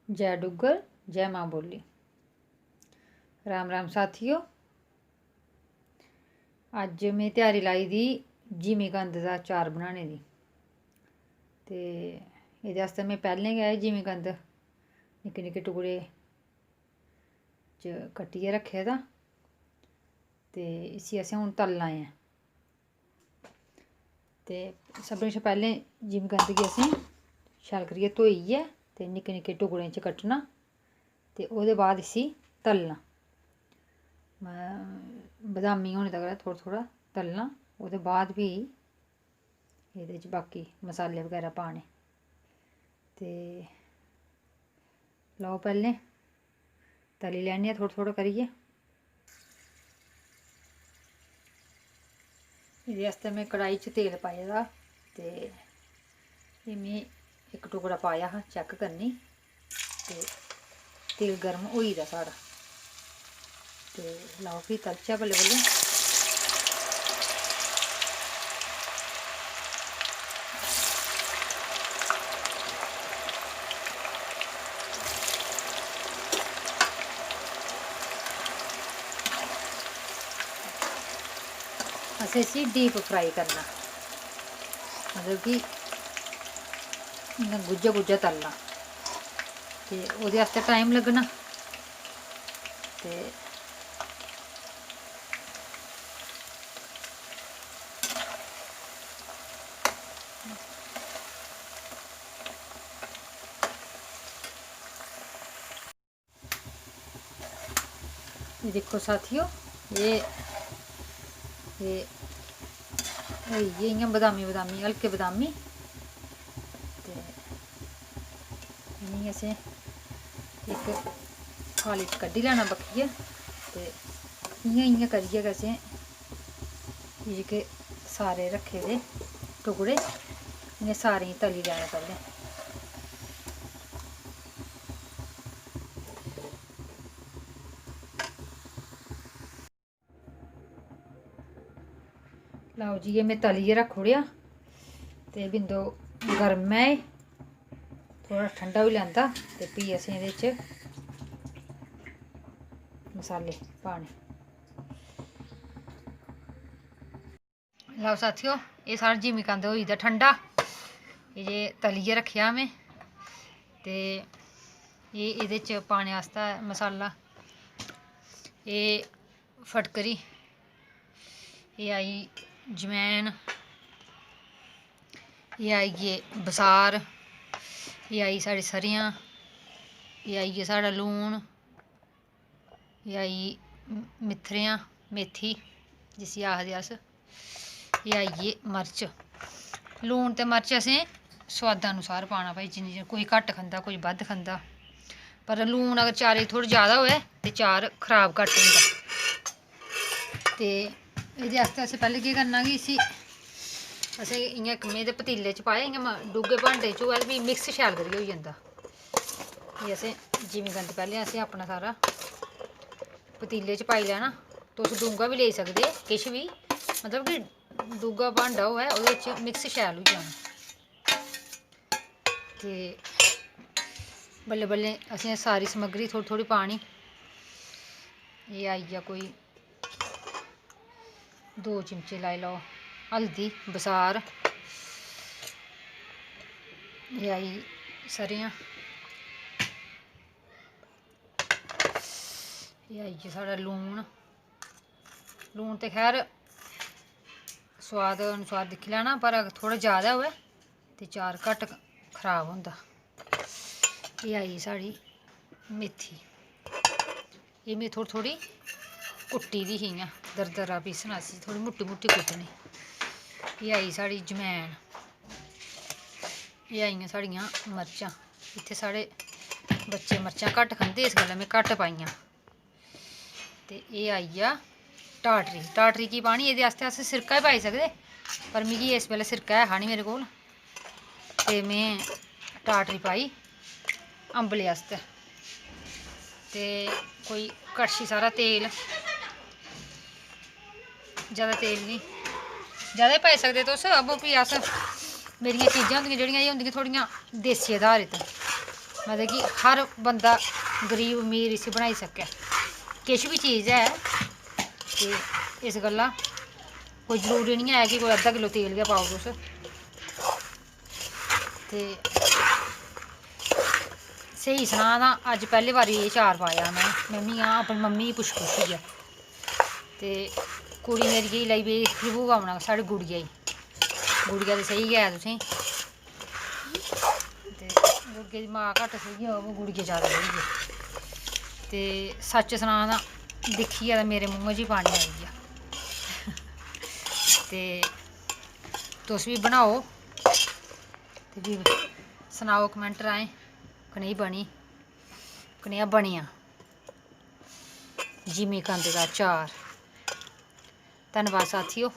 जय डुग्गर जय माँ बोली। राम राम साथियों, अज्ज में त्यारी लाई दी जिमीकंद दा चार बनाने दी। ते एह्दे आस्तै में पैह्लें गै जिमीकंद निक्के निक्के टुकड़े च कट्टियै रक्खे दा ते इसी असें हून तलना ऐ। ते सभनें शा पैह्लें जिमीकंद गी असें शैल करियै धोइयै ते निक्के निक्के टुकड़ें च कट्टना ते ओह्दे बाद इसी तलना, बदामी होने तगर थोह्ड़ा थोह्ड़ा तलना। ओह्दे बाद भी एह्दे च बाकी मसाले बगैरा पाने। ते लैओ पैह्लें तली लैन्ने आं थोह्ड़ा थोह्ड़ा करियै। एह्दे आस्तै में कढ़ाई च तेल पाए दा ते एह् में इक टुकड़ा पाया हा, चैक करनी। ते तेल गर्म होई दा साढ़ा, ते लाओ फ्ही तलचै बल्लें बल्लें। असें इसी डीप फ्राई करना, मतलब कि इ'यां गुज्झा गुज्झा तलना, ते ओह्दे आस्तै टाइम लग्गना। ते ये दिक्खो साथियों, एह् होई गे इ'यां बदामी बदामी, हल्के बदामी। ते इ'नें असें इक थाली च कड्ढी लैना बक्खियै। ते इ'यां इ'यां करियै गै असें जेह्के सारे रक्खे दे टुकड़े इ'यां सारें गी तली लैना पैह्लें। लैओ जी, एह् में तलियै रक्खी ओड़ेआ ते बिंदो गर्म ऐ एह्, थोह्ड़ा ठंडा होई लैंदा ते फ्ही असें एह्दे च मसाले पाने। लैओ साथियों, एह् साढ़ा जिमीकंद होई दा ठंडा। एह् जे तलियै रक्खेआ में, ते एह् एह्दे च पाने आस्तै मसाला, एह् फटकरी, एह् आई जवैन, एह् आई गे बसार, एह् आई साढ़ी सरेआं, एह् आई गेआ साढ़ा लून, एह् आई मेथरेआं, मेथी जिसी आखदे अस, एह् आई गे मर्च। लून ते मर्च असें सोआदानुसार पाना भाई, जिन्नी कोई घट्ट खंदा कोई बद्ध खंदा। पर लून अगर चारै च थोह्ड़ा जैदा होऐ ते चार खराब घट्ट होंदा। ते एह्दे आस्तै असें पैह्लें केह् करना कि इसी असें इ'यां इक में ते पतीले च पाया, इ'यां डुग्गे भांडे च होऐ ते फ्ही मिक्स शैल करियै होई जंदा। एह् असें जिमीकंद पैह्लें असें अपना सारा पतीले च पाई लैना। तुस डूंगा बी लेई सकदे, किश बी मतलब कि डूंगा भांडा होऐ ओह्दे च मिक्स शैल होई जाना। ते बल्लें बल्लें असें सारी समग्री थोह्ड़ी थोह्ड़ी पानी। एह् आई गेआ कोई 2 चिमचे लाई लैओ हल्दी, बसार, एह् आई सरेआं, एह् आई गेआ साढ़ा लून। लून ते खैर सोआद अनुसार दिक्खी लैना, पर अगर थोह्ड़ा जैदा होऐ ते चार घट्ट खराब होंदा। एह् आई साढ़ी मेथी, एह् में थोह्ड़ी थोह्ड़ी कुट्टी दी ही, इ'यां दरदरा पीसना इसी, थोह्ड़ी मुट्टी मुट्टी कुट्टनी। एह् आई साढ़ी जवैन, एह् आइयां साढ़ियां मर्चां। इत्थै साढ़े बच्चे मर्चां घट्ट खंदे, इस गल्ला में घट्ट पाइयां। ते एह् आई गेआ टाटरी। टाटरी की पानी, एह्दे आस्तै अस सिरका बी पाई सकदे, पर मिगी इस बेल्लै सिरका है हा निं मेरे कोल, ते में टाटरी पाई अम्बले आस्तै। ते कोई कड़छी सारा तेल, जैदा तेल निं, जैदा बी पाई सकदे तुस, अबो फ्ही अस मेरियां चीजां होंदियां जेह्ड़ियां एह् होंदियां थोह्ड़ियां देसी अधारित। मतलब कि हर बंदा गरीब अमीर इसी बनाई सकै, किश बी चीज़ है ते इस गल्ला कोई जरूरी निं है कि कोई अद्धा किलो तेल गै पाओ तुस। ते स्हेई सनां तां अज्ज पैह्ली बारी एह् चार पाया में मी अपनी मम्मी गी पुच्छियै। ते कुड़ी मेरी गी लगी पेई खबूगा बनान, साढ़ी गुड़िया ते सेही गै है तुसेंगी, ते गुड़िया दी मां घट्ट सेही होग गुड़िया जादा सेही ऐ। ते सच्च सनां तां दिक्खियै ते मेरे मूंहा च पानी आई गेआ। ते तुस बी बनाओ ते फ्ही सनाओ कमैंट राहें कनेही बनी, कनेहा बनेआ जिमीकंद दा चार। धन्नबाद साथियो।